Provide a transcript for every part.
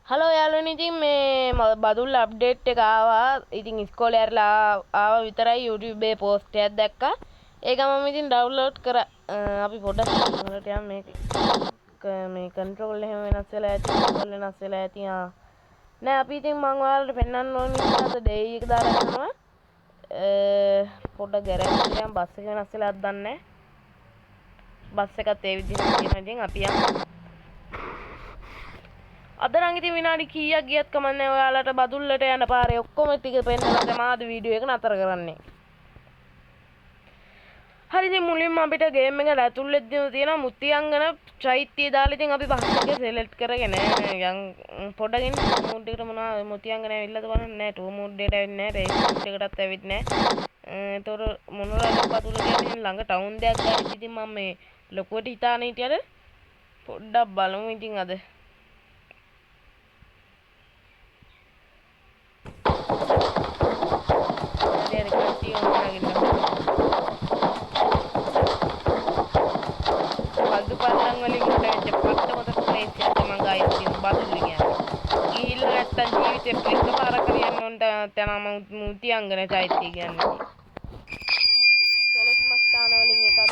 Hello යාළුවනේ ඉතින් මේ බදුල්ල අප්ඩේට් එක ආවා. ඉතින් ඉස්කෝලේ ඇරලා ආවා විතරයි YouTube එකේ පෝස්ට් එකක් දැක්කා. ඒක මම ඉතින් ඩවුන්ලෝඩ් කරා. අපි පොඩ්ඩක් වලට යමු මේ කන්ට්‍රෝල් එහෙම වෙනස් වෙලා ඇති, කන්ට්‍රෝල් වෙනස් වෙලා ඇති. නෑ අපි ඉතින් මම ඔයාලට පෙන්වන්න ඕන නිසා ඩේයි එක දාලා යනවා. පොඩ්ඩක් ගෑරේජ් එකට යමු. බස් එක වෙනස් වෙලාද දන්නේ නෑ. බස් එකත් ඒ විදිහට තියෙනවා. ඉතින් අපි යමු. අද නම් ඉතින් විනාඩි කීයක් ගියත් කමන්නේ ඔයාලට බදුල්ලට යන පාරේ ඔක්කොම ටික පෙන්නලා තමයි ආද වීඩියෝ එක නතර කරන්නේ. හරි ඉතින් මුලින්ම අපිට ගේම් එකට ඇතුල් වෙද්දිම තියෙනවා මුතියංගන චෛත්‍යය දාලා ඉතින් අපි බස් එක සෙලෙක්ට් කරගෙන යන් පොඩකින් මූඩ් එකට මොනවා මුතියංගන ඇවිල්ලාද බලන්න නෑ ටූ මූඩ් එකට ඇවිත් නෑ රේස් මූඩ් එකටත් ඇවිත් නෑ. ඒතොර මොනවද බදුල්ල කියන්නේ ළඟ ටවුන් දෙයක් ගාවිත් ඉතින් මම මේ ලොකුවට හිතාන හිටියට පොඩ්ඩක් බලමු ඉතින් අද Ada kaki orang gitu. Pagi palang wali kita cepat teman terus teman guys di batu linya. Gila netan jiwa cepet ke para kalian nonton tenang muti anggene cai tiga nih. Soalnya semesta wali kita.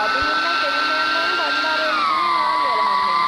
බබුලුන් නම් කෙලින්ම යන්න ඕන බණ්ඩාරවල ඉන්නේ නාගයාලා හැමෙන්න.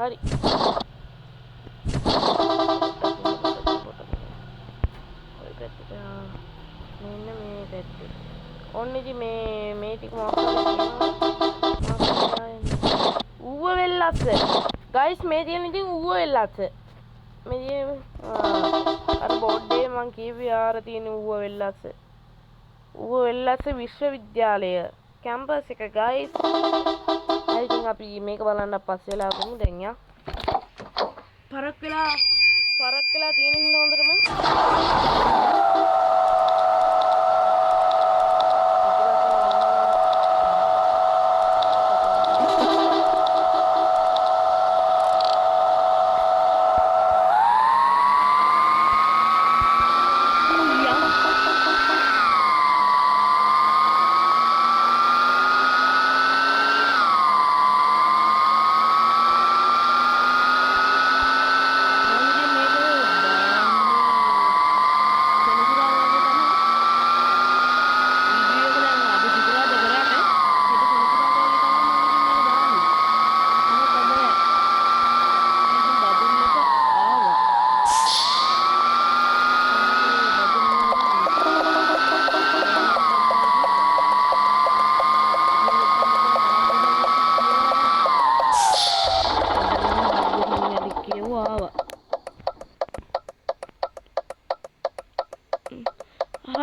හරි මෙන්න මේ පැත්තේ ඔන්න ඉතින් මේ ටික ඌව වෙල්ලස්ස ගයිස් මේ තියෙන ඉතින් ඌව වෙල්ලස්ස මේ තියෙන අර බෝඩ් එකේ මං කියුවේ ආර තියෙන ඌව වෙල්ලස්ස විශ්වවිද්‍යාලය කැම්පස් එක ගයිස් හරි ඉතින් අපි මේක බලන්න පස්සේ වෙලා ගමු දැන් යා පරක් වෙලා තියෙන හින්දා හොඳටම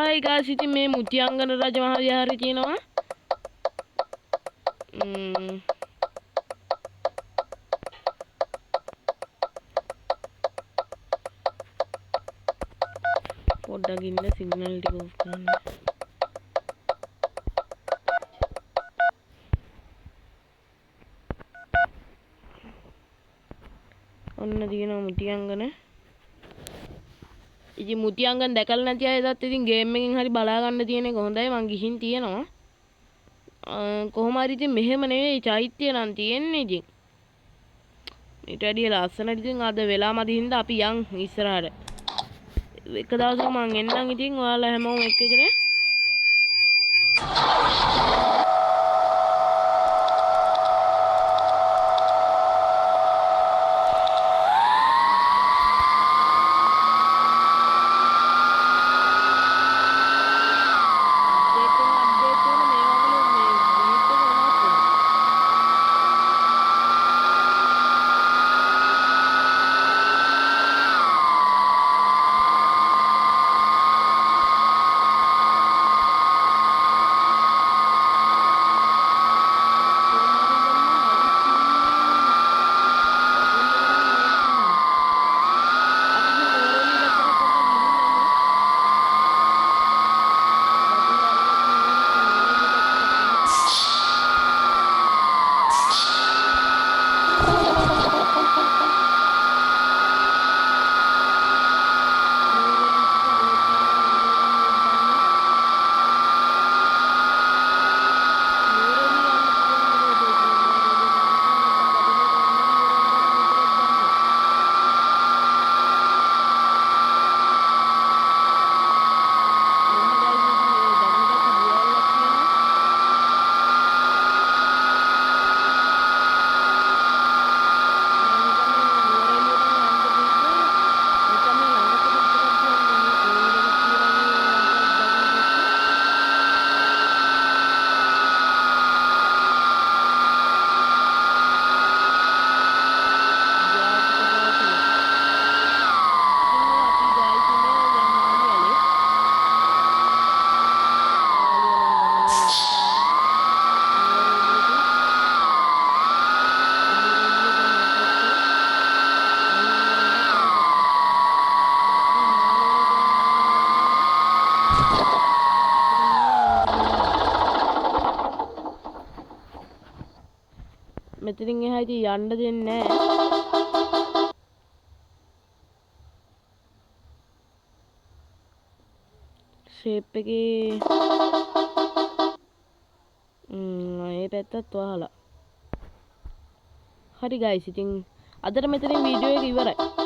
Hai guys, ඉතින් මේ මුතියංගන රජ මහා විහාරය තියෙනවා. පොඩ්ඩක් ඉන්න සිග්නල් ටික ඔෆ් කරන්න. ඔන්න තියෙනවා මුතියංගන. ඉතින් මුතියංගන දැකලා නැති අයටත් ඉතින් ගේම් එකෙන් හරි බලා ගන්න තියෙන එක හොඳයි. මං ගිහින් තියෙනවා. කොහොම හරි ඉතින් මෙහෙම නෙවෙයි චෛත්‍ය නම් තියෙන්නේ ඉතින්. ඊට වැඩිය ලස්සනට ඉතින් අද වෙලා මදි හින්දා අපි යන් ඉස්සරහට. එක දවසක මං එන්නම් ඉතින් ඔයාලා හැමෝම එක්කගෙන. මෙතනින් එහා ඉතින් යන්න දෙන්නේ නැහැ. ෂේප් එකේ ඒ පැත්තත් වහලා. හරි ගයිස් ඉතින් අදට මෙතනින් වීඩියෝ එක ඉවරයි.